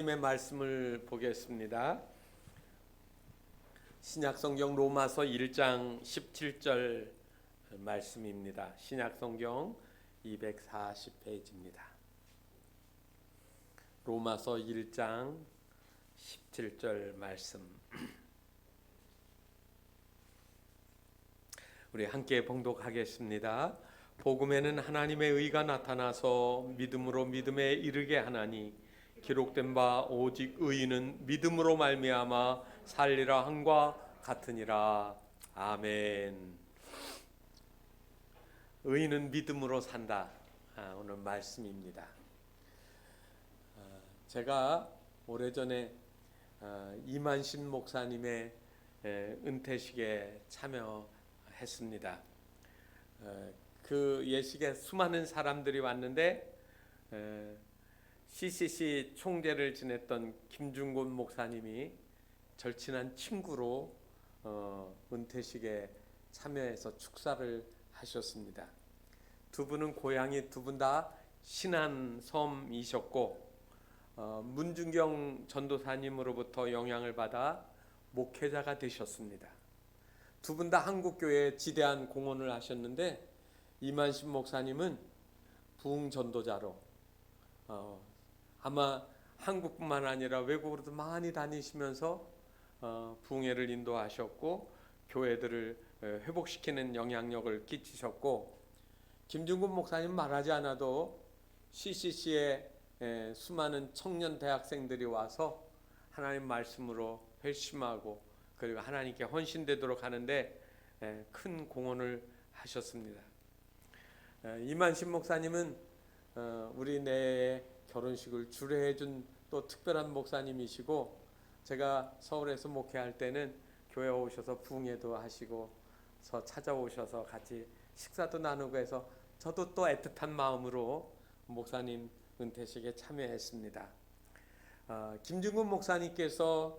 하나님의 말씀을 보겠습니다. 신약성경 로마서 1장 17절 말씀입니다. 신약성경 240페이지입니다. 로마서 1장 17절 말씀. 우리 함께 봉독하겠습니다. 복음에는 하나님의 의가 나타나서 믿음으로 믿음에 이르게 하나니 기록된 바 오직 의인은 믿음으로 말미암아 살리라 함과 같으니라. 아멘. 의인은 믿음으로 산다. 오늘 말씀입니다. 제가 오래전에 이만신 목사님의 은퇴식에 참여했습니다. 그 예식에 수많은 사람들이 왔는데 CCC 총재를 지냈던 김중곤 목사님이 절친한 친구로 은퇴식에 참여해서 축사를 하셨습니다. 두 분은 고향이 두 분 다 신안섬이셨고 문중경 전도사님으로부터 영향을 받아 목회자가 되셨습니다. 두 분 다 한국교회에 지대한 공헌을 하셨는데 이만신 목사님은 부흥 전도자로 아마 한국뿐만 아니라 외국으로도 많이 다니시면서 부흥회를 인도하셨고 교회들을 회복시키는 영향력을 끼치셨고, 김중근 목사님 말하지 않아도 CCC에 수많은 청년 대학생들이 와서 하나님 말씀으로 회심하고 그리고 하나님께 헌신되도록 하는데 큰 공헌을 하셨습니다. 이만신 목사님은 우리 내에 결혼식을 주례해준 또 특별한 목사님이시고, 제가 서울에서 목회할 때는 교회에 오셔서 부흥회도 하시고 찾아오셔서 같이 식사도 나누고 해서 저도 또 애틋한 마음으로 목사님 은퇴식에 참여했습니다. 김중근 목사님께서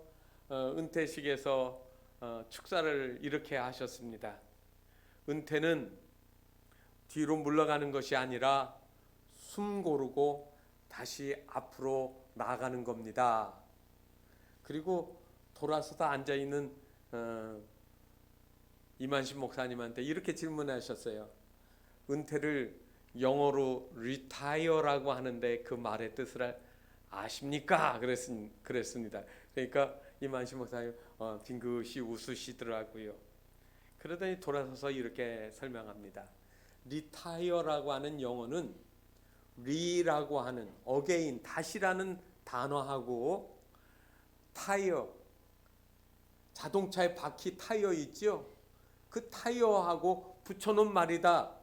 은퇴식에서 축사를 이렇게 하셨습니다. 은퇴는 뒤로 물러가는 것이 아니라 숨 고르고 다시 앞으로 나아가는 겁니다. 그리고 돌아서서 앉아있는 이만신 목사님한테 이렇게 질문하셨어요. 은퇴를 영어로 retire라고 하는데 그 말의 뜻을 아십니까? 그랬습니다. 그러니까 이만신 목사님 빙긋이 웃으시더라고요. 그러더니 돌아서서 이렇게 설명합니다. retire라고 하는 영어는 re라고 하는 again 다시라는 단어하고 타이어, 자동차의 바퀴 타이어 있죠? 그 타이어하고 붙여놓은 말이다.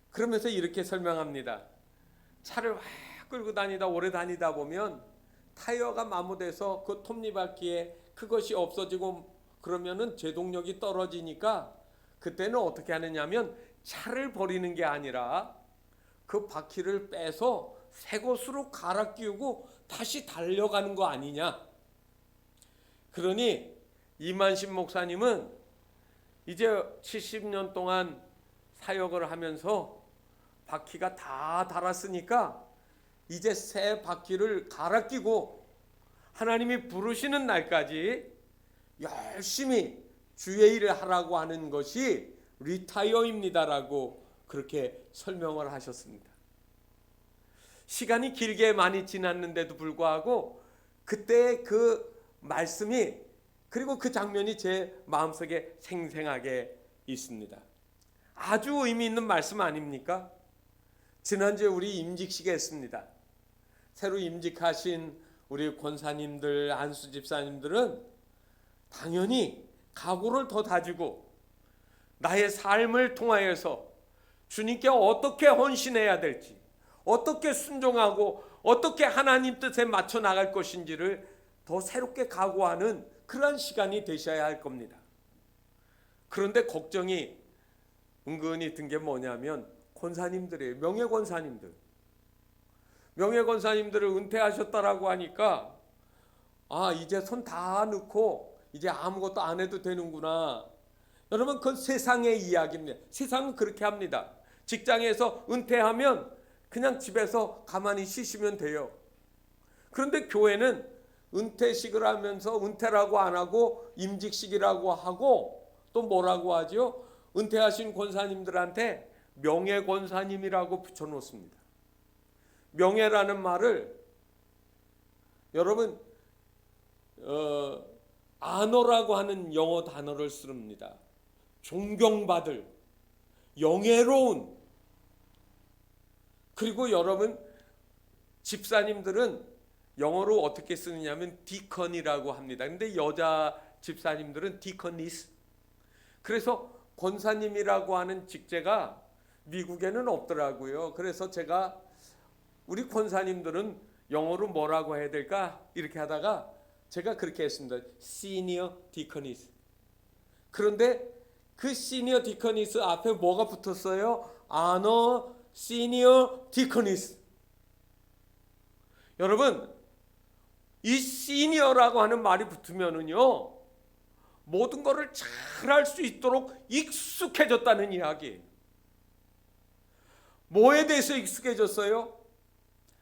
그러면서 이렇게 설명합니다. 차를 확 끌고 다니다 오래 다니다 보면 타이어가 마모돼서 그 톱니바퀴에 그것이 없어지고 그러면은 제동력이 떨어지니까 그때는 어떻게 하느냐면 차를 버리는 게 아니라 그 바퀴를 빼서 새 것으로 갈아 끼우고 다시 달려가는 거 아니냐. 그러니 이만신 목사님은 이제 70년 동안 사역을 하면서 바퀴가 다 달았으니까 이제 새 바퀴를 갈아 끼고 하나님이 부르시는 날까지 열심히 주의 일을 하라고 하는 것이 리타이어입니다라고 그렇게 설명을 하셨습니다. 시간이 길게 많이 지났는데도 불구하고 그때의 그 말씀이 그리고 그 장면이 제 마음속에 생생하게 있습니다. 아주 의미 있는 말씀 아닙니까? 지난주에 우리 임직식에 했습니다. 새로 임직하신 우리 권사님들, 안수 집사님들은 당연히 각오를 더 다지고 나의 삶을 통하여서 주님께 어떻게 헌신해야 될지, 어떻게 순종하고 어떻게 하나님 뜻에 맞춰 나갈 것인지를 더 새롭게 각오하는 그러한 시간이 되셔야 할 겁니다. 그런데 걱정이 은근히 든 게 뭐냐면 권사님들이에요. 명예권사님들을 은퇴하셨다라고 하니까 이제 손 다 넣고 이제 아무것도 안 해도 되는구나. 여러분, 그건 세상의 이야기입니다. 세상은 그렇게 합니다. 직장에서 은퇴하면 그냥 집에서 가만히 쉬시면 돼요. 그런데 교회는 은퇴식을 하면서 은퇴라고 안 하고 임직식이라고 하고 또 뭐라고 하죠? 은퇴하신 권사님들한테 명예권사님이라고 붙여놓습니다. 명예라는 말을 여러분 아너라고 하는 영어 단어를 씁니다. 존경받을, 영예로운. 그리고 여러분 집사님들은 영어로 어떻게 쓰느냐면 디컨이라고 합니다. 근데 여자 집사님들은 디커니스. 그래서 권사님이라고 하는 직제가 미국에는 없더라고요. 그래서 제가 우리 권사님들은 영어로 뭐라고 해야 될까? 이렇게 하다가 제가 그렇게 했습니다. 시니어 디커니스. 그런데 그 시니어 디커니스 앞에 뭐가 붙었어요? 아너 시니어 디커니스. 여러분, 이 시니어라고 하는 말이 붙으면은요, 모든 것을 잘할 수 있도록 익숙해졌다는 이야기예요. 뭐에 대해서 익숙해졌어요?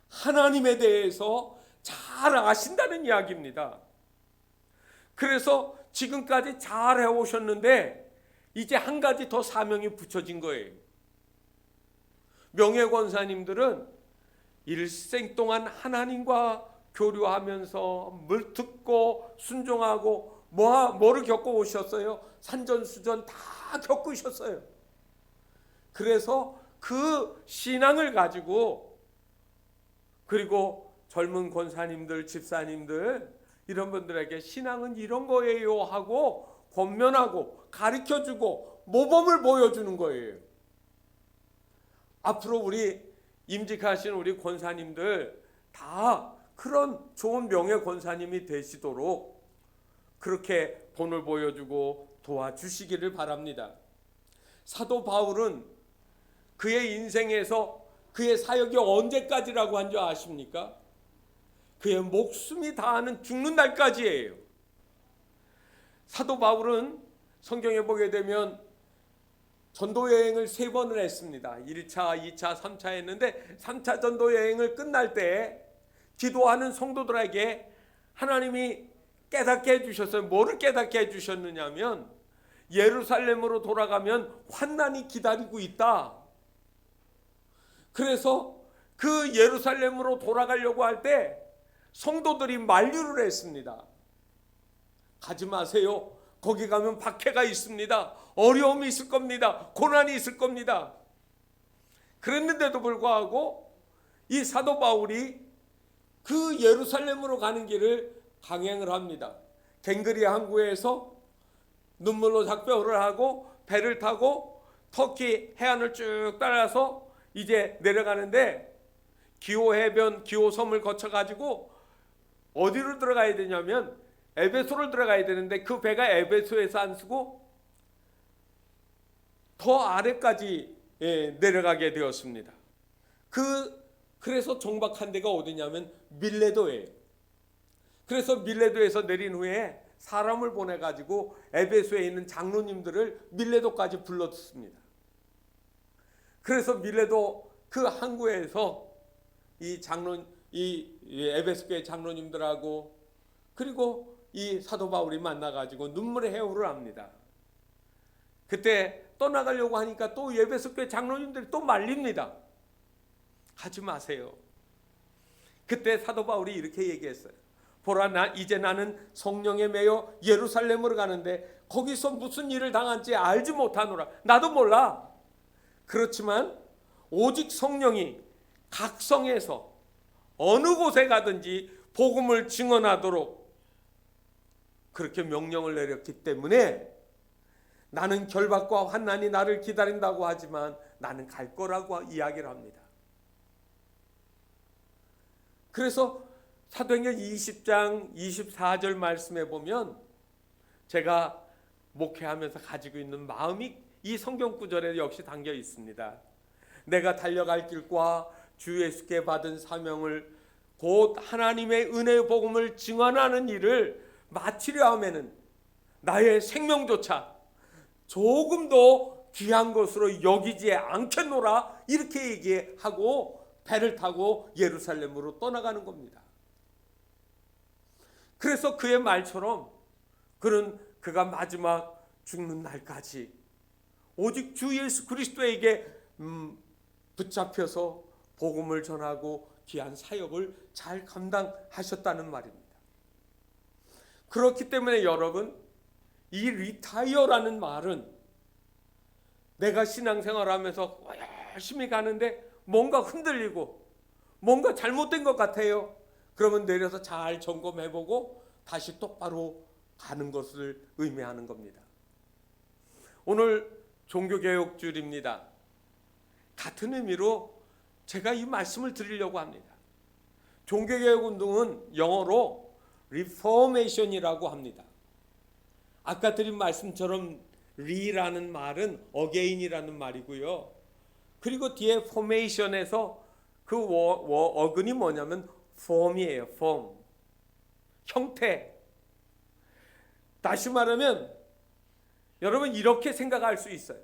하나님에 대해서 잘 아신다는 이야기입니다. 그래서 지금까지 잘 해오셨는데 이제 한 가지 더 사명이 붙여진 거예요. 명예권사님들은 일생 동안 하나님과 교류하면서 물 듣고 순종하고 뭐를 겪어 오셨어요? 산전수전 다 겪으셨어요. 그래서 그 신앙을 가지고, 그리고 젊은 권사님들, 집사님들 이런 분들에게 신앙은 이런 거예요 하고 권면하고 가르쳐주고 모범을 보여주는 거예요. 앞으로 우리 임직하신 우리 권사님들 다 그런 좋은 명예 권사님이 되시도록 그렇게 본을 보여주고 도와주시기를 바랍니다. 사도 바울은 그의 인생에서 그의 사역이 언제까지라고 한 줄 아십니까? 그의 목숨이 다하는 죽는 날까지예요. 사도 바울은 성경에 보게 되면 전도 여행을 3번을 했습니다. 1차, 2차, 3차 했는데 3차 전도 여행을 끝날 때 기도하는 성도들에게 하나님이 깨닫게 해주셨어요. 뭐를 깨닫게 해주셨느냐면 예루살렘으로 돌아가면 환난이 기다리고 있다. 그래서 그 예루살렘으로 돌아가려고 할 때 성도들이 만류를 했습니다. 가지 마세요. 거기 가면 박해가 있습니다. 어려움이 있을 겁니다. 고난이 있을 겁니다. 그랬는데도 불구하고 이 사도 바울이 그 예루살렘으로 가는 길을 강행을 합니다. 갱그리 항구에서 눈물로 작별을 하고 배를 타고 터키 해안을 쭉 따라서 이제 내려가는데 기호 해변, 기호 섬을 거쳐가지고 어디로 들어가야 되냐면 에베소를 들어가야 되는데 그 배가 에베소에서 안 쓰고 더 아래까지 내려가게 되었습니다. 그래서 정박한 데가 어디냐면 밀레도예요. 그래서 밀레도에서 내린 후에 사람을 보내가지고 에베소에 있는 장로님들을 밀레도까지 불렀습니다. 그래서 밀레도 그 항구에서 이 에베소 교회 장로님들하고 그리고 이 사도 바울이 만나가지고 눈물의 해오를 합니다. 그때 떠나가려고 하니까 또 에베소 교회 장로님들이 또 말립니다. 가지 마세요. 그때 사도 바울이 이렇게 얘기했어요. 보라, 이제 나는 성령에 매여 예루살렘으로 가는데 거기서 무슨 일을 당한지 알지 못하노라. 나도 몰라. 그렇지만 오직 성령이 각 성에서 어느 곳에 가든지 복음을 증언하도록 그렇게 명령을 내렸기 때문에 나는 결박과 환난이 나를 기다린다고 하지만 나는 갈 거라고 이야기를 합니다. 그래서 사도행전 20장 24절 말씀에 보면 제가 목회하면서 가지고 있는 마음이 이 성경 구절에 역시 담겨 있습니다. 내가 달려갈 길과 주 예수께 받은 사명을 곧 하나님의 은혜의 복음을 증언하는 일을 마치려 하면은 나의 생명조차 조금도 귀한 것으로 여기지 않겠노라 이렇게 얘기하고 배를 타고 예루살렘으로 떠나가는 겁니다. 그래서 그의 말처럼 그가 마지막 죽는 날까지 오직 주 예수 그리스도에게 붙잡혀서 복음을 전하고 귀한 사역을 잘 감당하셨다는 말입니다. 그렇기 때문에 여러분, 이 리타이어라는 말은 내가 신앙생활하면서 열심히 가는데 뭔가 흔들리고 뭔가 잘못된 것 같아요. 그러면 내려서 잘 점검해보고 다시 똑바로 가는 것을 의미하는 겁니다. 오늘 종교개혁주일입니다. 같은 의미로 제가 이 말씀을 드리려고 합니다. 종교개혁운동은 영어로 리포메이션이라고 합니다. 아까 드린 말씀처럼 리라는 말은 어게인이라는 말이고요. 그리고 뒤에 포메이션에서 그 어근이 뭐냐면 폼이에요. 폼, 형태. 다시 말하면 여러분 이렇게 생각할 수 있어요.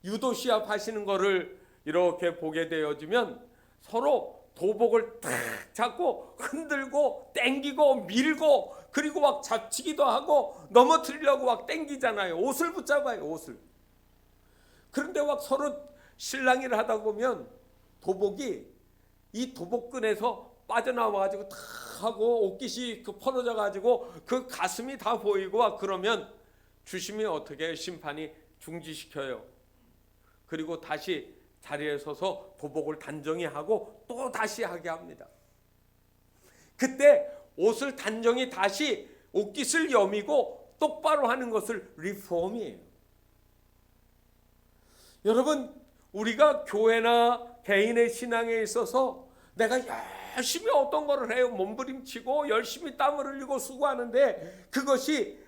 유도 시합 하시는 거를 이렇게 보게 되어지면 서로 도복을 탁 잡고 흔들고 땡기고 밀고 그리고 막 잡치기도 하고 넘어뜨리려고 막 땡기잖아요. 옷을 붙잡아요. 옷을. 그런데 막 서로 실랑이를 하다 보면 도복이 이 도복끈에서 빠져나와가지고 탁 하고 옷깃이 벌어져가지고 그 가슴이 다 보이고 막 그러면 주심이 어떻게 해요? 심판이 중지시켜요. 그리고 다시 자리에 서서 도복을 단정히 하고 또 다시 하게 합니다. 그때 옷을 단정히 다시 옷깃을 여미고 똑바로 하는 것을 리폼이에요. 여러분, 우리가 교회나 개인의 신앙에 있어서 내가 열심히 어떤 거를 해요. 몸부림치고 열심히 땀을 흘리고 수고하는데 그것이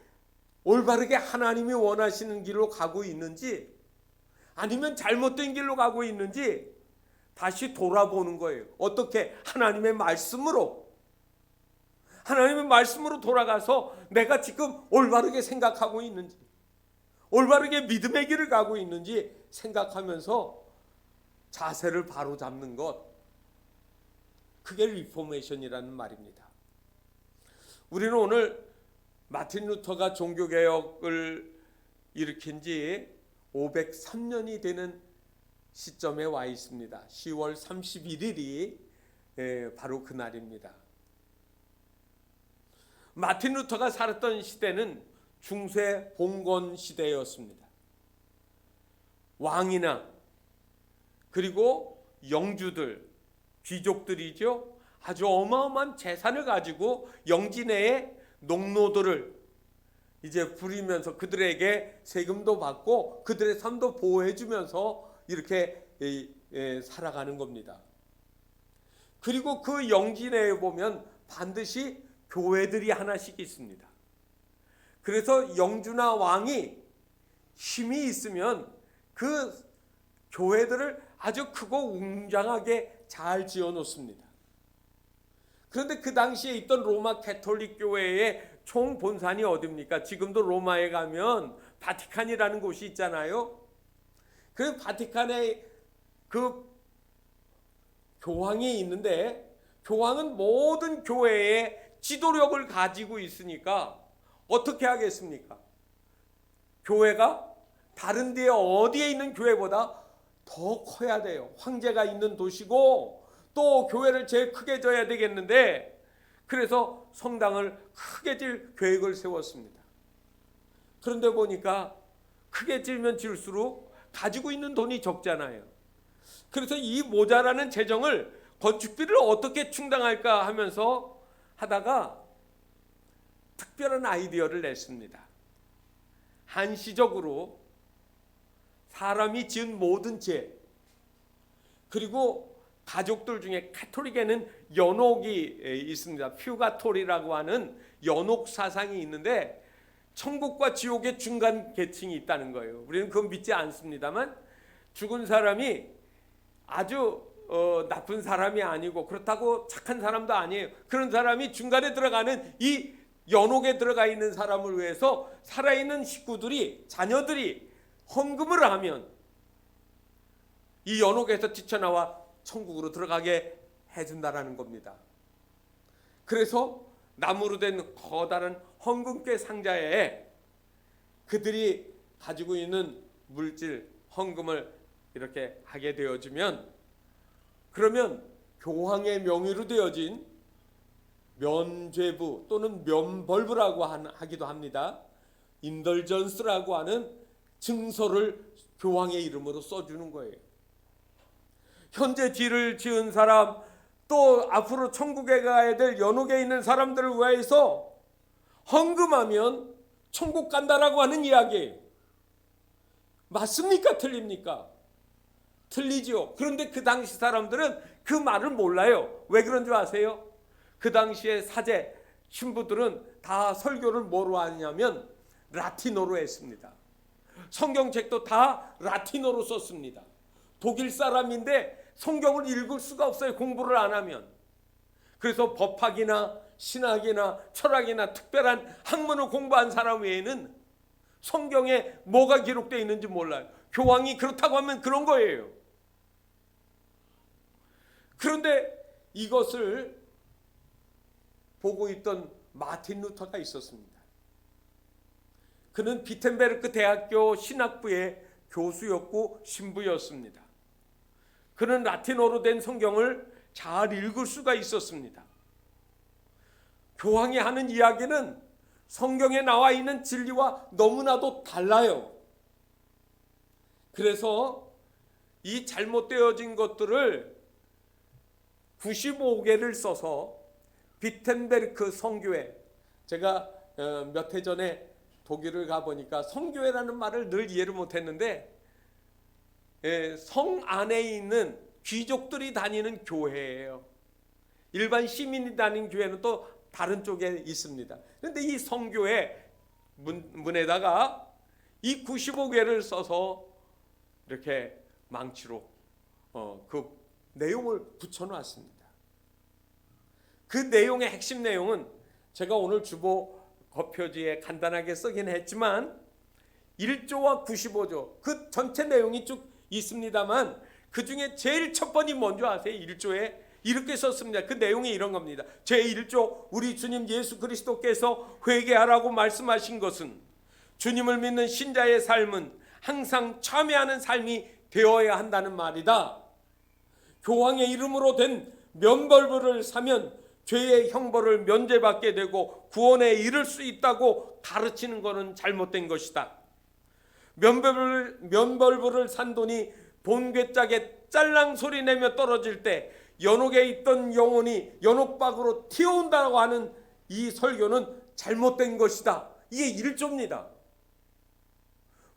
올바르게 하나님이 원하시는 길로 가고 있는지 아니면 잘못된 길로 가고 있는지 다시 돌아보는 거예요. 어떻게? 하나님의 말씀으로 돌아가서 내가 지금 올바르게 생각하고 있는지 올바르게 믿음의 길을 가고 있는지 생각하면서 자세를 바로 잡는 것, 그게 리포메이션이라는 말입니다. 우리는 오늘 마틴 루터가 종교개혁을 일으킨 지 503년이 되는 시점에 와 있습니다. 10월 31일이 바로 그날입니다. 마틴 루터가 살았던 시대는 중세 봉건 시대였습니다. 왕이나 그리고 영주들, 귀족들이죠. 아주 어마어마한 재산을 가지고 영지 내에 농노들을 이제 부리면서 그들에게 세금도 받고 그들의 삶도 보호해주면서 이렇게 살아가는 겁니다. 그리고 그 영지 내에 보면 반드시 교회들이 하나씩 있습니다. 그래서 영주나 왕이 힘이 있으면 그 교회들을 아주 크고 웅장하게 잘 지어 놓습니다. 그런데 그 당시에 있던 로마 캐톨릭 교회의 총 본산이 어디입니까? 지금도 로마에 가면 바티칸이라는 곳이 있잖아요. 그 바티칸에 그 교황이 있는데 교황은 모든 교회의 지도력을 가지고 있으니까 어떻게 하겠습니까? 교회가 다른 데에 어디에 있는 교회보다 더 커야 돼요. 황제가 있는 도시고 또 교회를 제일 크게 져야 되겠는데 그래서 성당을 크게 질 계획을 세웠습니다. 그런데 보니까 크게 질면 질수록 가지고 있는 돈이 적잖아요. 그래서 이 모자라는 재정을 건축비를 어떻게 충당할까 하면서 하다가 특별한 아이디어를 냈습니다. 한시적으로 사람이 지은 모든 죄, 그리고 가족들 중에 가톨릭에는 연옥이 있습니다. 퓨가토리라고 하는 연옥 사상이 있는데 천국과 지옥의 중간 계층이 있다는 거예요. 우리는 그건 믿지 않습니다만 죽은 사람이 아주 나쁜 사람이 아니고 그렇다고 착한 사람도 아니에요. 그런 사람이 중간에 들어가는 이 연옥에 들어가 있는 사람을 위해서 살아있는 식구들이, 자녀들이 헌금을 하면 이 연옥에서 뛰쳐나와 천국으로 들어가게 해준다라는 겁니다. 그래서 나무로 된 커다란 헌금괴 상자에 그들이 가지고 있는 물질, 헌금을 이렇게 하게 되어지면, 그러면 교황의 명의로 되어진 면죄부 또는 면벌부라고 하기도 합니다. 인덜전스라고 하는 증서를 교황의 이름으로 써주는 거예요. 현재 죄를 지은 사람, 또 앞으로 천국에 가야 될 연옥에 있는 사람들을 위해서 헌금하면 천국 간다라고 하는 이야기예요. 맞습니까? 틀립니까? 틀리죠. 그런데 그 당시 사람들은 그 말을 몰라요. 왜 그런 줄 아세요? 그 당시에 사제 신부들은 다 설교를 뭐로 하냐면 라틴어로 했습니다. 성경책도 다 라틴어로 썼습니다. 독일 사람인데 성경을 읽을 수가 없어요, 공부를 안 하면. 그래서 법학이나 신학이나 철학이나 특별한 학문을 공부한 사람 외에는 성경에 뭐가 기록되어 있는지 몰라요. 교황이 그렇다고 하면 그런 거예요. 그런데 이것을 보고 있던 마틴 루터가 있었습니다. 그는 비텐베르크 대학교 신학부의 교수였고 신부였습니다. 그는 라틴어로 된 성경을 잘 읽을 수가 있었습니다. 교황이 하는 이야기는 성경에 나와 있는 진리와 너무나도 달라요. 그래서 이 잘못되어진 것들을 95개를 써서 비텐베르크 성교회, 제가 몇 해 전에 독일을 가보니까 성교회라는 말을 늘 이해를 못했는데 성 안에 있는 귀족들이 다니는 교회예요. 일반 시민이 다니는 교회는 또 다른 쪽에 있습니다. 그런데 이 성교회 문에다가 이 95개를 써서 이렇게 망치로 그 내용을 붙여놨습니다. 그 내용의 핵심 내용은 제가 오늘 주보 겉표지에 간단하게 쓰긴 했지만 1조와 95조 그 전체 내용이 쭉 있습니다만 그 중에 제일 첫 번이 뭔지 아세요? 1조에 이렇게 썼습니다. 그 내용이 이런 겁니다. 제1조 우리 주님 예수 그리스도께서 회개하라고 말씀하신 것은 주님을 믿는 신자의 삶은 항상 참여하는 삶이 되어야 한다는 말이다. 교황의 이름으로 된 면벌부를 사면 죄의 형벌을 면제받게 되고 구원에 이를 수 있다고 가르치는 것은 잘못된 것이다. 면벌부를 산 돈이 본괴짝에 짤랑 소리 내며 떨어질 때 연옥에 있던 영혼이 연옥 밖으로 튀어온다고 하는 이 설교는 잘못된 것이다. 이게 1조입니다.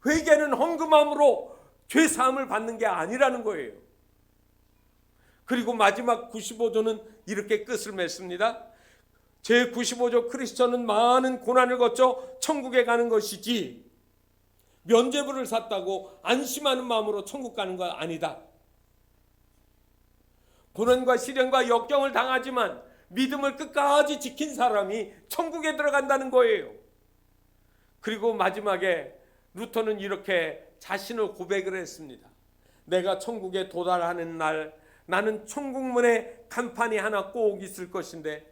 회개는 헌금함으로 죄사함을 받는 게 아니라는 거예요. 그리고 마지막 95조는 이렇게 끝을 맺습니다. 제95조 크리스천은 많은 고난을 거쳐 천국에 가는 것이지 면죄부를 샀다고 안심하는 마음으로 천국 가는 건 아니다. 고난과 시련과 역경을 당하지만 믿음을 끝까지 지킨 사람이 천국에 들어간다는 거예요. 그리고 마지막에 루터는 이렇게 자신을 고백을 했습니다. 내가 천국에 도달하는 날 나는 천국문에 간판이 하나 꼭 있을 것인데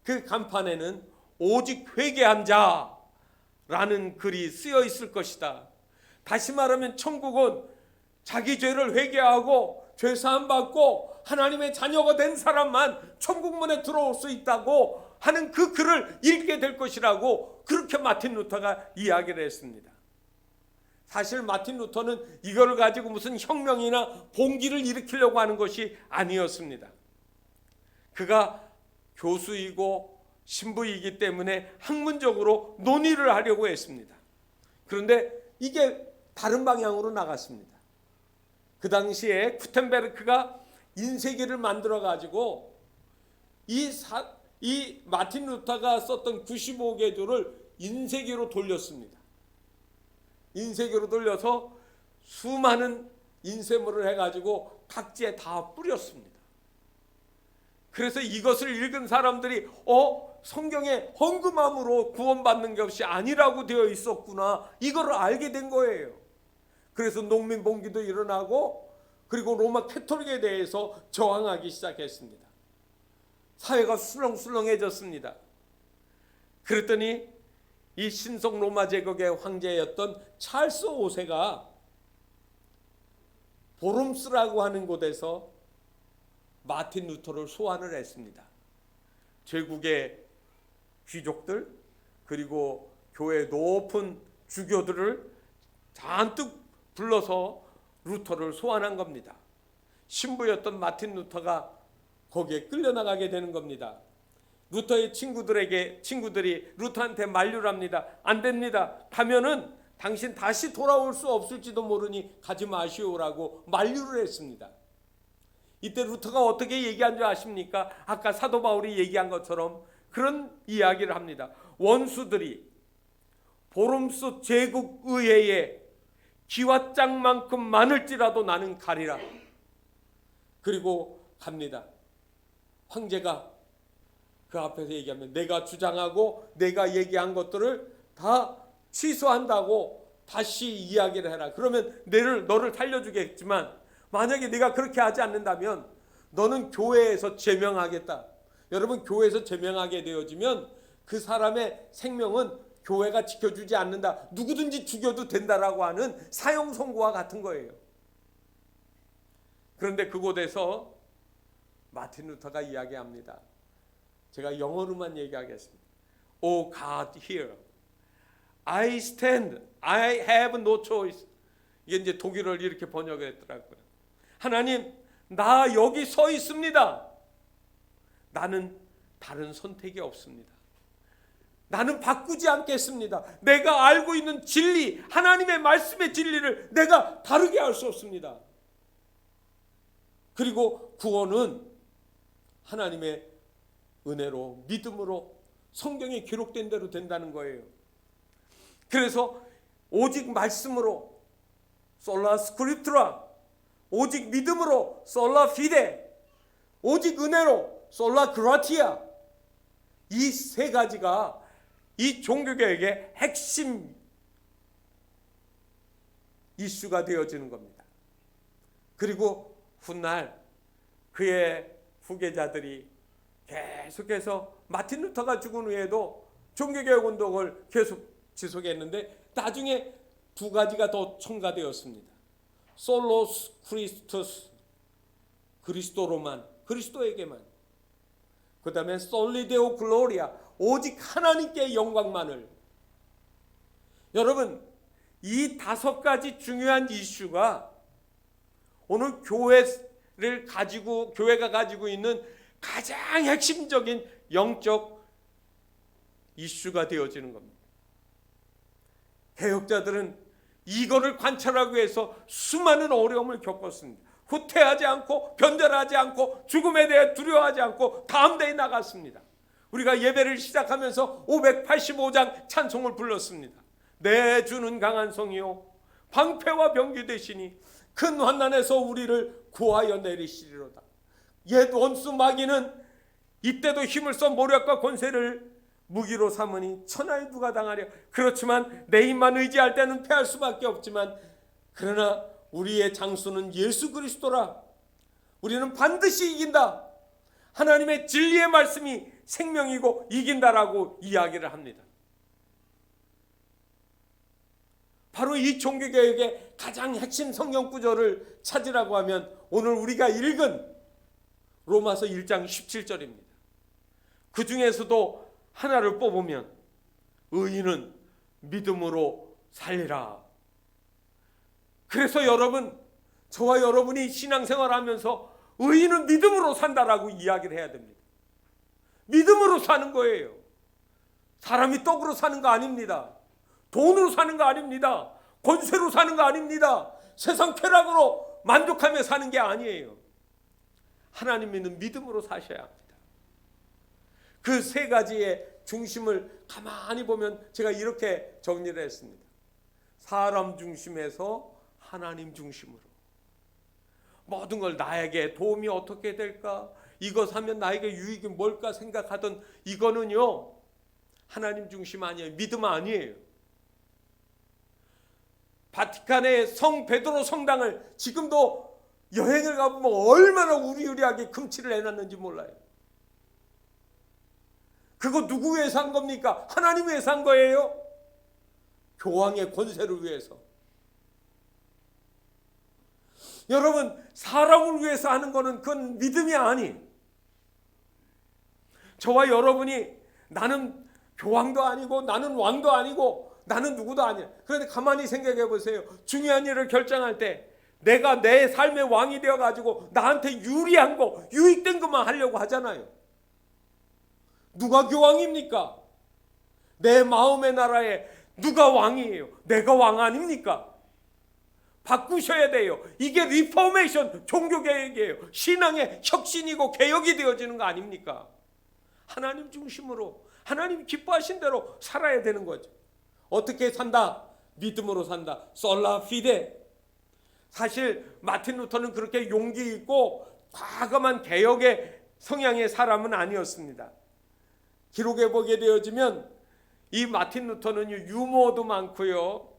그 간판에는 오직 회개한 자라는 글이 쓰여 있을 것이다. 다시 말하면 천국은 자기 죄를 회개하고 죄사함 받고 하나님의 자녀가 된 사람만 천국문에 들어올 수 있다고 하는 그 글을 읽게 될 것이라고 그렇게 마틴 루터가 이야기를 했습니다. 사실 마틴 루터는 이걸 가지고 무슨 혁명이나 봉기를 일으키려고 하는 것이 아니었습니다. 그가 교수이고 신부이기 때문에 학문적으로 논의를 하려고 했습니다. 그런데 이게 다른 방향으로 나갔습니다. 그 당시에 구텐베르크가 인쇄기를 만들어 가지고 이 마틴 루터가 썼던 95개조를 인쇄기로 돌렸습니다. 인쇄기로 돌려서 수많은 인쇄물을 해가지고 각지에 다 뿌렸습니다. 그래서 이것을 읽은 사람들이 성경에 헌금함으로 구원받는 것이 아니라고 되어 있었구나, 이거를 알게 된 거예요. 그래서 농민봉기도 일어나고 그리고 로마 캐톨릭에 대해서 저항하기 시작했습니다. 사회가 술렁술렁해졌습니다. 그랬더니 이 신성 로마 제국의 황제였던 찰스 5세가 보름스라고 하는 곳에서 마틴 루터를 소환을 했습니다. 제국의 귀족들 그리고 교회 높은 주교들을 잔뜩 불러서 루터를 소환한 겁니다. 신부였던 마틴 루터가 거기에 끌려나가게 되는 겁니다. 루터의 친구들이 루터한테 만류를 합니다. 안 됩니다. 가면은 당신 다시 돌아올 수 없을지도 모르니 가지 마시오라고 만류를 했습니다. 이때 루터가 어떻게 얘기한 줄 아십니까? 아까 사도 바울이 얘기한 것처럼 그런 이야기를 합니다. 원수들이 보름스 제국 의회에 기왓장만큼 많을지라도 나는 가리라. 그리고 갑니다. 황제가 그 앞에서 얘기하면 내가 주장하고 내가 얘기한 것들을 다 취소한다고 다시 이야기를 해라. 그러면 너를 살려주겠지만 만약에 네가 그렇게 하지 않는다면 너는 교회에서 제명하겠다. 여러분, 교회에서 제명하게 되어지면 그 사람의 생명은 교회가 지켜주지 않는다. 누구든지 죽여도 된다라고 하는 사형 선고와 같은 거예요. 그런데 그곳에서 마틴 루터가 이야기합니다. 제가 영어로만 얘기하겠습니다. Oh God, hear. I stand. I have no choice. 이게 이제 독일어를 이렇게 번역했더라고요. 하나님, 나 여기 서 있습니다. 나는 다른 선택이 없습니다. 나는 바꾸지 않겠습니다. 내가 알고 있는 진리, 하나님의 말씀의 진리를 내가 다르게 할 수 없습니다. 그리고 구원은 하나님의 은혜로, 믿음으로 성경에 기록된 대로 된다는 거예요. 그래서 오직 말씀으로 솔라 스크립트라, 오직 믿음으로 솔라 피데, 오직 은혜로 솔라 그라티아, 이 세 가지가 이 종교개혁의 핵심 이슈가 되어지는 겁니다. 그리고 훗날 그의 후계자들이 계속해서 마틴 루터가 죽은 후에도 종교개혁 운동을 계속 지속했는데 나중에 두 가지가 더 첨가되었습니다. 솔로스 크리스투스, 그리스도로만, 그리스도에게만. 그 다음에 솔리데오 글로리아, 오직 하나님께 영광만을. 여러분, 이 다섯 가지 중요한 이슈가 오늘 교회가 가지고 있는 가장 핵심적인 영적 이슈가 되어지는 겁니다. 개혁자들은 이거를 관찰하기 위해서 수많은 어려움을 겪었습니다. 후퇴하지 않고 변절하지 않고 죽음에 대해 두려워하지 않고 다음 데에 나갔습니다. 우리가 예배를 시작하면서 585장 찬송을 불렀습니다. 내 주는 강한 성이요 방패와 병기 되시니 큰 환난에서 우리를 구하여 내리시리로다. 옛 원수 마귀는 이때도 힘을 써 모략과 권세를 무기로 삼으니 천하에 누가 당하랴. 그렇지만 내 힘만 의지할 때는 패할 수밖에 없지만 그러나 우리의 장수는 예수 그리스도라. 우리는 반드시 이긴다. 하나님의 진리의 말씀이 생명이고 이긴다라고 이야기를 합니다. 바로 이 종교개혁의 가장 핵심 성경 구절을 찾으라고 하면 오늘 우리가 읽은 로마서 1장 17절입니다. 그 중에서도 하나를 뽑으면 의인은 믿음으로 살리라. 그래서 여러분, 저와 여러분이 신앙생활하면서 의인은 믿음으로 산다라고 이야기를 해야 됩니다. 믿음으로 사는 거예요. 사람이 떡으로 사는 거 아닙니다. 돈으로 사는 거 아닙니다. 권세로 사는 거 아닙니다. 세상 쾌락으로 만족하며 사는 게 아니에요. 하나님 믿는 믿음으로 사셔야 합니다. 그 세 가지의 중심을 가만히 보면 제가 이렇게 정리를 했습니다. 사람 중심에서 하나님 중심으로. 모든 걸 나에게 도움이 어떻게 될까? 이것 하면 나에게 유익이 뭘까 생각하던 이거는요, 하나님 중심 아니에요. 믿음 아니에요. 바티칸의 성 베드로 성당을 지금도 여행을 가보면 얼마나 우리우리하게 금칠을 해놨는지 몰라요. 그거 누구 위해서 한 겁니까? 하나님 위해서 한 거예요. 교황의 권세를 위해서. 여러분, 사람을 위해서 하는 거는 그건 믿음이 아니. 저와 여러분이 나는 교황도 아니고 나는 왕도 아니고 나는 누구도 아니야. 그런데 가만히 생각해 보세요. 중요한 일을 결정할 때 내가 내 삶의 왕이 되어가지고 나한테 유리한 거, 유익된 것만 하려고 하잖아요. 누가 교황입니까? 내 마음의 나라에 누가 왕이에요? 내가 왕 아닙니까? 바꾸셔야 돼요. 이게 리포메이션 종교개혁이에요. 신앙의 혁신이고 개혁이 되어지는 거 아닙니까? 하나님 중심으로 하나님 기뻐하신 대로 살아야 되는 거죠. 어떻게 산다? 믿음으로 산다. 솔라 피데. 사실 마틴 루터는 그렇게 용기 있고 과감한 개혁의 성향의 사람은 아니었습니다. 기록해 보게 되어지면 이 마틴 루터는 유머도 많고요.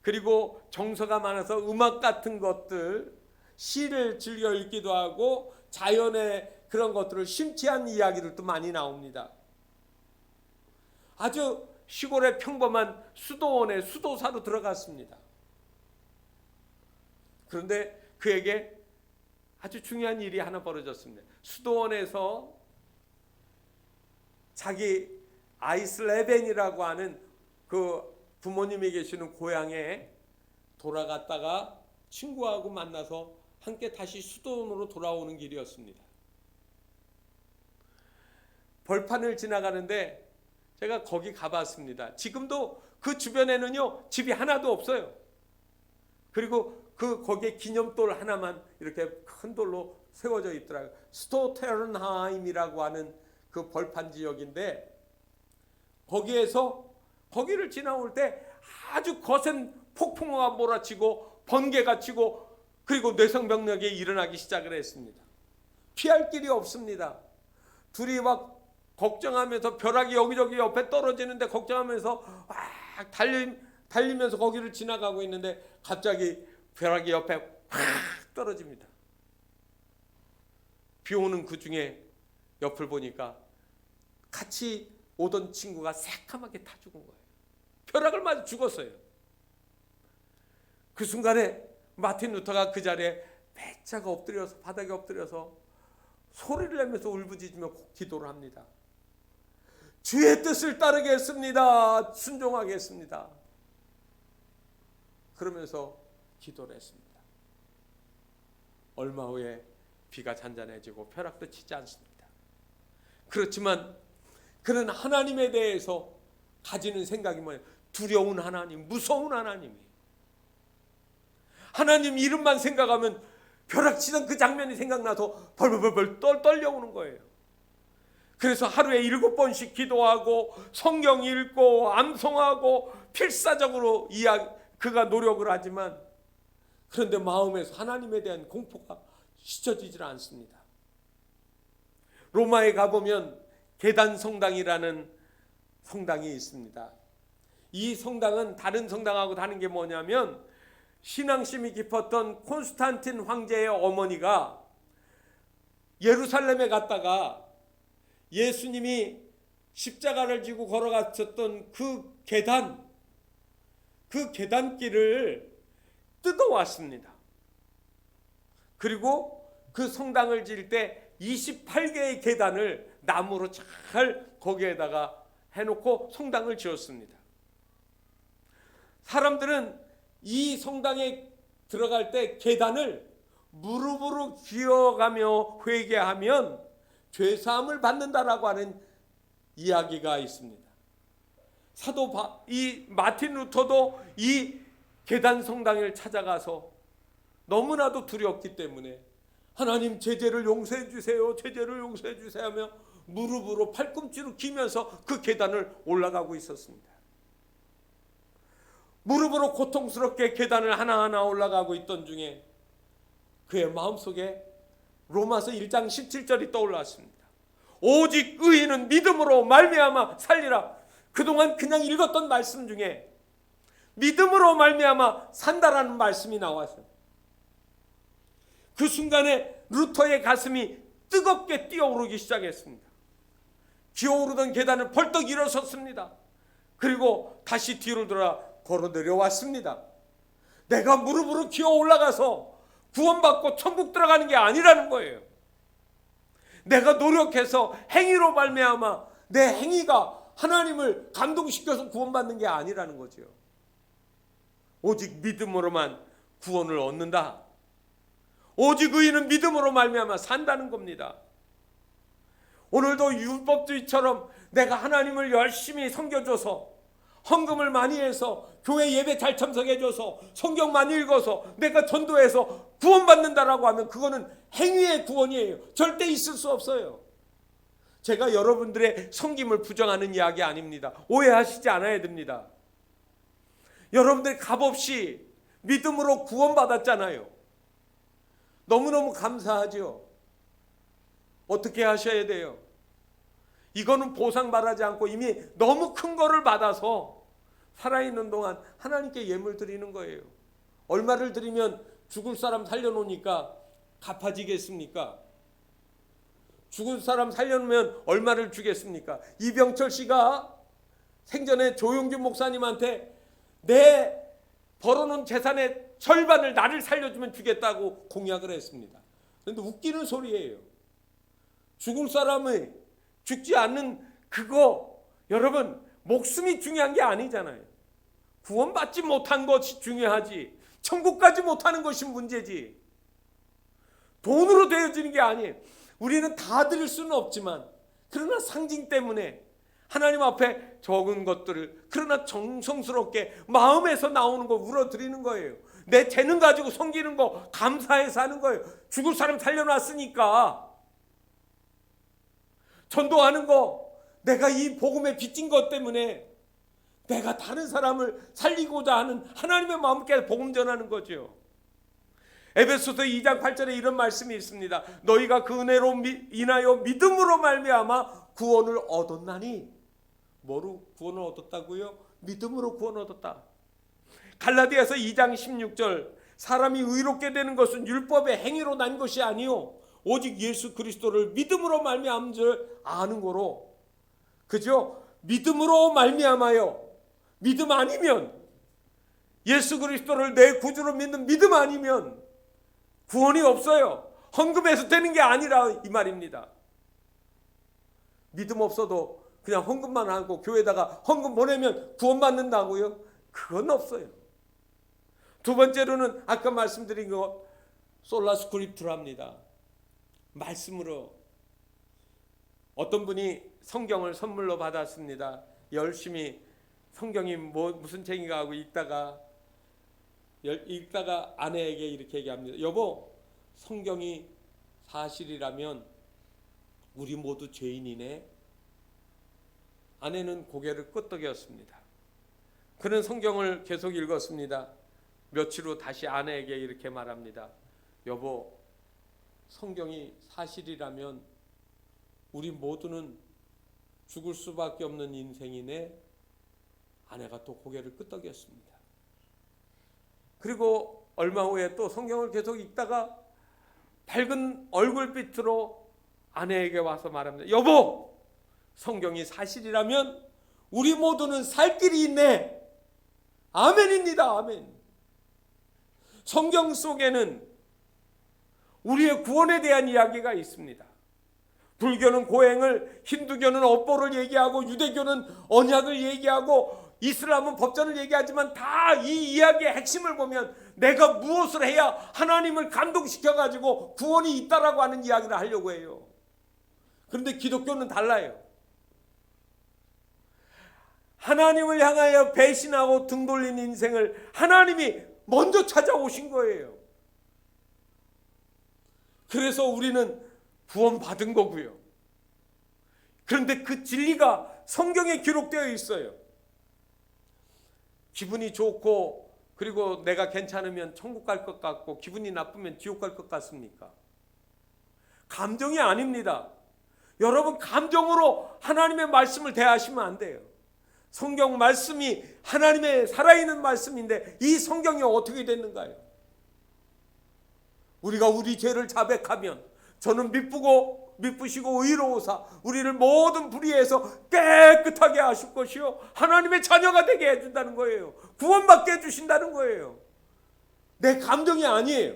그리고 정서가 많아서 음악 같은 것들, 시를 즐겨 읽기도 하고 자연의 그런 것들을 심취한 이야기들도 많이 나옵니다. 아주 시골의 평범한 수도원에 수도사로 들어갔습니다. 그런데 그에게 아주 중요한 일이 하나 벌어졌습니다. 수도원에서 자기 아이슬레벤이라고 하는 그 부모님이 계시는 고향에 돌아갔다가 친구하고 만나서 함께 다시 수도원으로 돌아오는 길이었습니다. 벌판을 지나가는데 제가 거기 가봤습니다. 지금도 그 주변에는요 집이 하나도 없어요. 그리고 거기에 기념돌 하나만 이렇게 큰 돌로 세워져 있더라고요. 스토테른하임이라고 하는 그 벌판 지역인데 거기를 지나올 때 아주 거센 폭풍우가 몰아치고 번개가 치고 그리고 뇌성병력이 일어나기 시작을 했습니다. 피할 길이 없습니다. 둘이 막 걱정하면서 벼락이 여기저기 옆에 떨어지는데 걱정하면서 막 달리면서 거기를 지나가고 있는데 갑자기 벼락이 옆에 확 떨어집니다. 비 오는 그 중에 옆을 보니까 같이 오던 친구가 새까맣게 타 죽은 거예요. 벼락을 맞아 죽었어요. 그 순간에 마틴 루터가 그 자리에 배짝 엎드려서 바닥에 엎드려서 소리를 내면서 울부짖으며 기도를 합니다. 주의 뜻을 따르겠습니다. 순종하겠습니다. 그러면서 기도를 했습니다. 얼마 후에 비가 잔잔해지고 벼락도 치지 않습니다. 그렇지만 그는 하나님에 대해서 가지는 생각이 뭐예요? 두려운 하나님, 무서운 하나님이에요. 하나님 이름만 생각하면 벼락치던 그 장면이 생각나서 벌벌벌 떨려오는 거예요. 그래서 하루에 7번씩 기도하고 성경 읽고 암송하고 필사적으로 그가 노력을 하지만 그런데 마음에서 하나님에 대한 공포가 씻어지질 않습니다. 로마에 가보면 계단 성당이라는 성당이 있습니다. 이 성당은 다른 성당하고 다른 게 뭐냐면 신앙심이 깊었던 콘스탄틴 황제의 어머니가 예루살렘에 갔다가 예수님이 십자가를 지고 걸어갔었던 그 계단길을 뜯어왔습니다. 그리고 그 성당을 지을 때 28개의 계단을 나무로 잘 거기에다가 해놓고 성당을 지었습니다. 사람들은 이 성당에 들어갈 때 계단을 무릎으로 기어가며 회개하면 죄사함을 받는다라고 하는 이야기가 있습니다. 이 마틴 루터도 이 계단 성당을 찾아가서 너무나도 두렵기 때문에 하나님 제 죄를 용서해 주세요. 제 죄를 용서해 주세요 하며 무릎으로 팔꿈치로 기면서 그 계단을 올라가고 있었습니다. 무릎으로 고통스럽게 계단을 하나하나 올라가고 있던 중에 그의 마음속에 로마서 1장 17절이 떠올랐습니다. 오직 의인은 믿음으로 말미암아 살리라. 그동안 그냥 읽었던 말씀 중에 믿음으로 말미암아 산다라는 말씀이 나왔어요. 그 순간에 루터의 가슴이 뜨겁게 뛰어오르기 시작했습니다. 기어오르던 계단을 벌떡 일어섰습니다. 그리고 다시 뒤로 돌아 걸어 내려왔습니다. 내가 무릎으로 기어 올라가서 구원받고 천국 들어가는 게 아니라는 거예요. 내가 노력해서 행위로 말미암아 내 행위가 하나님을 감동시켜서 구원받는 게 아니라는 거죠. 오직 믿음으로만 구원을 얻는다. 오직 의인은 믿음으로 말미암아 산다는 겁니다. 오늘도 율법주의처럼 내가 하나님을 열심히 섬겨줘서 헌금을 많이 해서 교회 예배 잘 참석해줘서 성경 많이 읽어서 내가 전도해서 구원받는다라고 하면 그거는 행위의 구원이에요. 절대 있을 수 없어요. 제가 여러분들의 섬김을 부정하는 이야기 아닙니다. 오해하시지 않아야 됩니다. 여러분들이 값없이 믿음으로 구원받았잖아요. 너무너무 감사하죠. 어떻게 하셔야 돼요? 이거는 보상 바라지 않고 이미 너무 큰 거를 받아서 살아있는 동안 하나님께 예물 드리는 거예요. 얼마를 드리면 죽을 사람 살려놓으니까 갚아지겠습니까? 죽을 사람 살려놓으면 얼마를 주겠습니까? 이병철 씨가 생전에 조용준 목사님한테 내 벌어놓은 재산의 절반을 나를 살려주면 주겠다고 공약을 했습니다. 그런데 웃기는 소리예요. 죽을 사람이 죽지 않는 그거, 여러분 목숨이 중요한 게 아니잖아요. 구원받지 못한 것이 중요하지 천국까지 못하는 것이 문제지 돈으로 되어지는 게 아니에요. 우리는 다 드릴 수는 없지만 그러나 상징 때문에 하나님 앞에 적은 것들을 그러나 정성스럽게 마음에서 나오는 거 울어드리는 거예요. 내 재능 가지고 섬기는 거 감사해서 하는 거예요. 죽을 사람 살려놨으니까. 전도하는 거 내가 이 복음에 빚진 것 때문에 내가 다른 사람을 살리고자 하는 하나님의 마음께 복음 전하는 거죠. 에베소서 2장 8절에 이런 말씀이 있습니다. 너희가 그 은혜로 인하여 믿음으로 말미암아 구원을 얻었나니. 뭐로 구원을 얻었다고요? 믿음으로 구원을 얻었다. 갈라디아서 2장 16절 사람이 의롭게 되는 것은 율법의 행위로 난 것이 아니요 오직 예수 그리스도를 믿음으로 말미암은 줄 아는 거로. 그죠? 믿음으로 말미암아요. 믿음 아니면 예수 그리스도를 내 구주로 믿는 믿음 아니면 구원이 없어요. 헌금해서 되는 게 아니라 이 말입니다. 믿음 없어도 그냥 헌금만 하고 교회에다가 헌금 보내면 구원받는다고요? 그건 없어요. 두 번째로는 아까 말씀드린 거 솔라 스크립트랍니다. 말씀으로. 어떤 분이 성경을 선물로 받았습니다. 열심히 성경이 무슨 책인가 하고 읽다가 아내에게 이렇게 얘기합니다. 여보, 성경이 사실이라면 우리 모두 죄인이네. 아내는 고개를 끄덕였습니다. 그는 성경을 계속 읽었습니다. 며칠 후 다시 아내에게 이렇게 말합니다. 여보, 성경이 사실이라면 우리 모두는 죽을 수밖에 없는 인생이네. 아내가 또 고개를 끄덕였습니다. 그리고 얼마 후에 또 성경을 계속 읽다가 밝은 얼굴빛으로 아내에게 와서 말합니다. 여보, 성경이 사실이라면 우리 모두는 살 길이 있네. 아멘입니다. 아멘. 성경 속에는 우리의 구원에 대한 이야기가 있습니다. 불교는 고행을, 힌두교는 업보를 얘기하고 유대교는 언약을 얘기하고 이슬람은 법전을 얘기하지만 다 이 이야기의 핵심을 보면 내가 무엇을 해야 하나님을 감동시켜가지고 구원이 있다라고 하는 이야기를 하려고 해요. 그런데 기독교는 달라요. 하나님을 향하여 배신하고 등 돌린 인생을 하나님이 먼저 찾아오신 거예요. 그래서 우리는 구원받은 거고요. 그런데 그 진리가 성경에 기록되어 있어요. 기분이 좋고 그리고 내가 괜찮으면 천국 갈 것 같고 기분이 나쁘면 지옥 갈 것 같습니까? 감정이 아닙니다. 여러분, 감정으로 하나님의 말씀을 대하시면 안 돼요. 성경 말씀이 하나님의 살아있는 말씀인데 이 성경이 어떻게 됐는가요? 우리가 우리 죄를 자백하면 저는 미쁘고 미쁘시고 의로우사 우리를 모든 불의에서 깨끗하게 하실 것이요 하나님의 자녀가 되게 해준다는 거예요. 구원받게 해주신다는 거예요. 내 감정이 아니에요.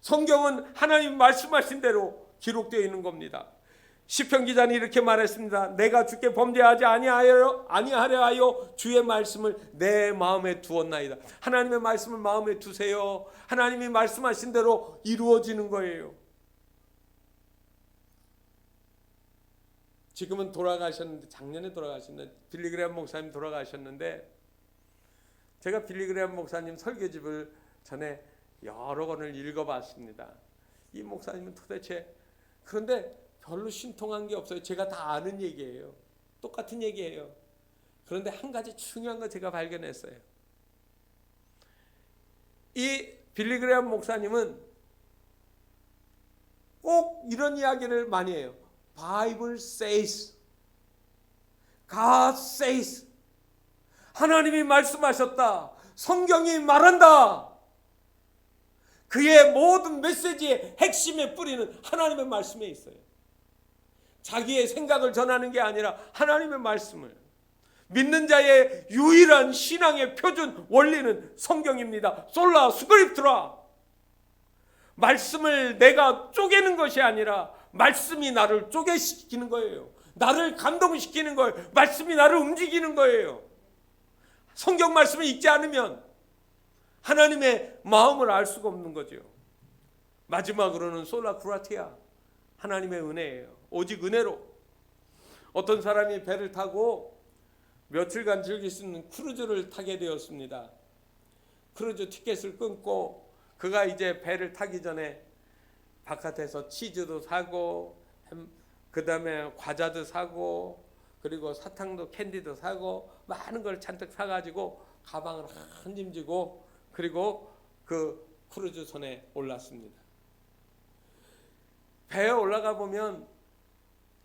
성경은 하나님 말씀하신 대로 기록되어 있는 겁니다. 시편 기자는 이렇게 말했습니다. 내가 주께 범죄하지 아니하려 하여 주의 말씀을 내 마음에 두었나이다. 하나님의 말씀을 마음에 두세요. 하나님이 말씀하신 대로 이루어지는 거예요. 지금은 돌아가셨는데, 작년에 돌아가셨는데, 빌리 그레이엄 목사님 돌아가셨는데, 제가 빌리 그레이엄 목사님 설교집을 전에 여러 권을 읽어봤습니다. 이 목사님은 도대체, 그런데 별로 신통한 게 없어요. 제가 다 아는 얘기예요. 똑같은 얘기예요. 그런데 한 가지 중요한 거 제가 발견했어요. 이 빌리 그레이엄 목사님은 꼭 이런 이야기를 많이 해요. Bible says, God says. 하나님이 말씀하셨다. 성경이 말한다. 그의 모든 메시지의 핵심의 뿌리는 하나님의 말씀에 있어요. 자기의 생각을 전하는 게 아니라 하나님의 말씀을. 믿는 자의 유일한 신앙의 표준 원리는 성경입니다. 솔라 스크립트라. 말씀을 내가 쪼개는 것이 아니라 말씀이 나를 쪼개시키는 거예요. 나를 감동시키는 거예요. 말씀이 나를 움직이는 거예요. 성경 말씀을 읽지 않으면 하나님의 마음을 알 수가 없는 거죠. 마지막으로는 솔라 그라티아, 하나님의 은혜예요. 오직 은혜로. 어떤 사람이 배를 타고 며칠간 즐길 수 있는 크루즈를 타게 되었습니다. 크루즈 티켓을 끊고 그가 이제 배를 타기 전에 바깥에서 치즈도 사고 그 다음에 과자도 사고 그리고 사탕도 캔디도 사고 많은 걸 잔뜩 사가지고 가방을 한 짐 지고 그리고 그 크루즈선에 올랐습니다. 배에 올라가 보면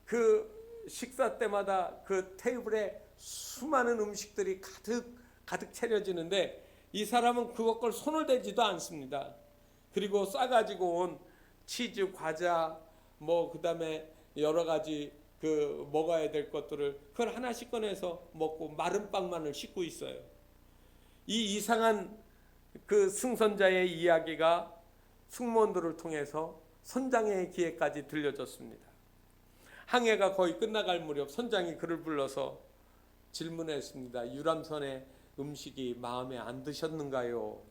그 식사 때마다 그 테이블에 수많은 음식들이 가득 차려지는데 이 사람은 그걸 손을 대지도 않습니다. 그리고 싸가지고 온 치즈, 과자, 그 다음에 여러 가지 그 먹어야 될 것들을 그걸 하나씩 꺼내서 먹고 마른 빵만을 씻고 있어요. 이 이상한 그 승선자의 이야기가 승무원들을 통해서 선장의 귀에까지 들려졌습니다. 항해가 거의 끝나갈 무렵 선장이 그를 불러서 질문했습니다. 유람선의 음식이 마음에 안 드셨는가요?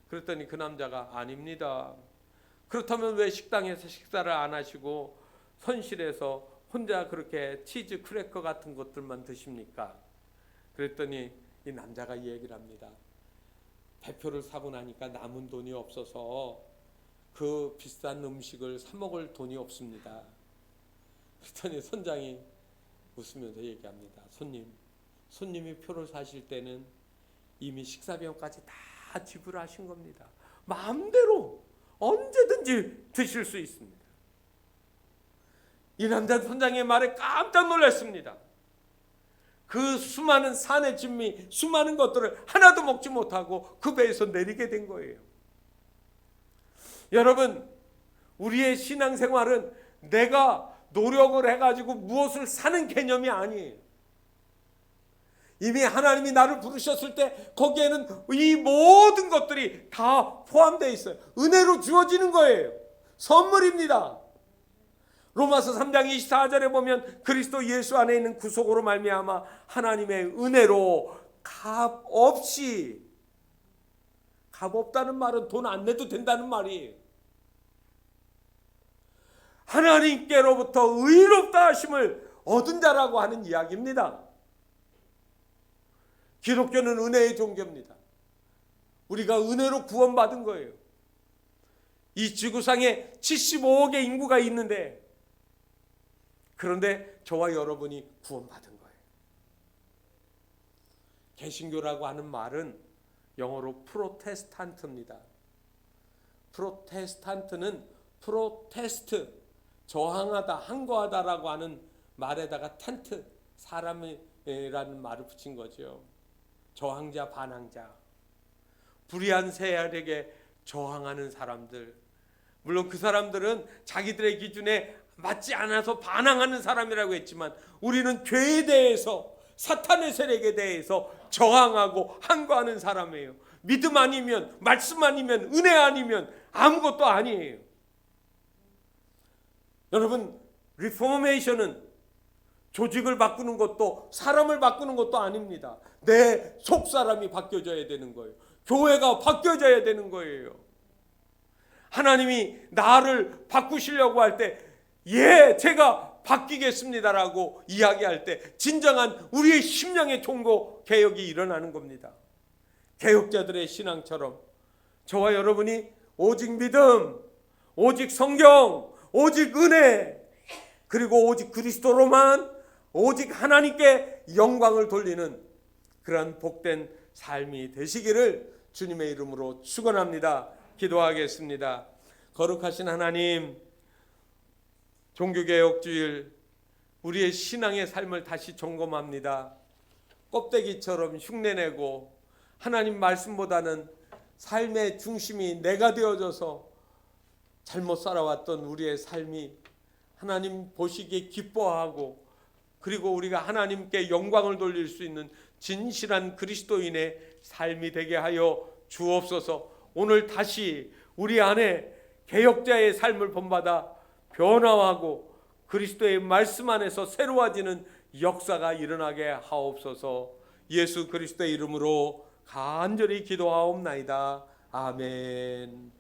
그랬더니 그 남자가 아닙니다. 그렇다면 왜 식당에서 식사를 안 하시고 선실에서 혼자 그렇게 치즈 크래커 같은 것들만 드십니까? 그랬더니 이 남자가 이 얘기를 합니다. 배표를 사고 나니까 남은 돈이 없어서 그 비싼 음식을 사 먹을 돈이 없습니다. 그랬더니 선장이 웃으면서 얘기합니다. 손님이 표를 사실 때는 이미 식사비용까지 다 지불하신 겁니다. 마음대로 언제든지 드실 수 있습니다. 이 남자 선장의 말에 깜짝 놀랐습니다. 그 수많은 산의 진미, 수많은 것들을 하나도 먹지 못하고 그 배에서 내리게 된 거예요. 여러분, 우리의 신앙생활은 내가 노력을 해가지고 무엇을 사는 개념이 아니에요. 이미 하나님이 나를 부르셨을 때 거기에는 이 모든 것들이 다 포함되어 있어요. 은혜로 주어지는 거예요. 선물입니다. 로마서 3장 24절에 보면 그리스도 예수 안에 있는 구속으로 말미암아 하나님의 은혜로 값 없다는 말은 돈 안 내도 된다는 말이에요. 하나님께로부터 의롭다 하심을 얻은 자라고 하는 이야기입니다. 기독교는 은혜의 종교입니다. 우리가 은혜로 구원받은 거예요. 이 지구상에 75억의 인구가 있는데 그런데 저와 여러분이 구원받은 거예요. 개신교라고 하는 말은 영어로 프로테스탄트입니다. 프로테스탄트는 프로테스트, 저항하다, 항거하다라고 하는 말에다가 탄트, 사람이라는 말을 붙인 거죠. 저항자, 반항자, 불의한 세력에게 저항하는 사람들, 물론 그 사람들은 자기들의 기준에 맞지 않아서 반항하는 사람이라고 했지만 우리는 죄에 대해서, 사탄의 세력에 대해서 저항하고 항거하는 사람이에요. 믿음 아니면, 말씀 아니면, 은혜 아니면 아무것도 아니에요. 여러분, 리포메이션은 조직을 바꾸는 것도 사람을 바꾸는 것도 아닙니다. 내 속사람이 바뀌어져야 되는 거예요. 교회가 바뀌어져야 되는 거예요. 하나님이 나를 바꾸시려고 할 때, 예, 제가 바뀌겠습니다라고 이야기할 때 진정한 우리의 심령의 통고 개혁이 일어나는 겁니다. 개혁자들의 신앙처럼 저와 여러분이 오직 믿음, 오직 성경, 오직 은혜, 그리고 오직 그리스도로만, 오직 하나님께 영광을 돌리는 그러한 복된 삶이 되시기를 주님의 이름으로 축원합니다. 기도하겠습니다. 거룩하신 하나님, 종교개혁주일 우리의 신앙의 삶을 다시 점검합니다. 껍데기처럼 흉내내고 하나님 말씀보다는 삶의 중심이 내가 되어져서 잘못 살아왔던 우리의 삶이 하나님 보시기에 기뻐하고, 그리고 우리가 하나님께 영광을 돌릴 수 있는 진실한 그리스도인의 삶이 되게 하여 주옵소서. 오늘 다시 우리 안에 개혁자의 삶을 본받아 변화하고 그리스도의 말씀 안에서 새로워지는 역사가 일어나게 하옵소서. 예수 그리스도의 이름으로 간절히 기도하옵나이다. 아멘.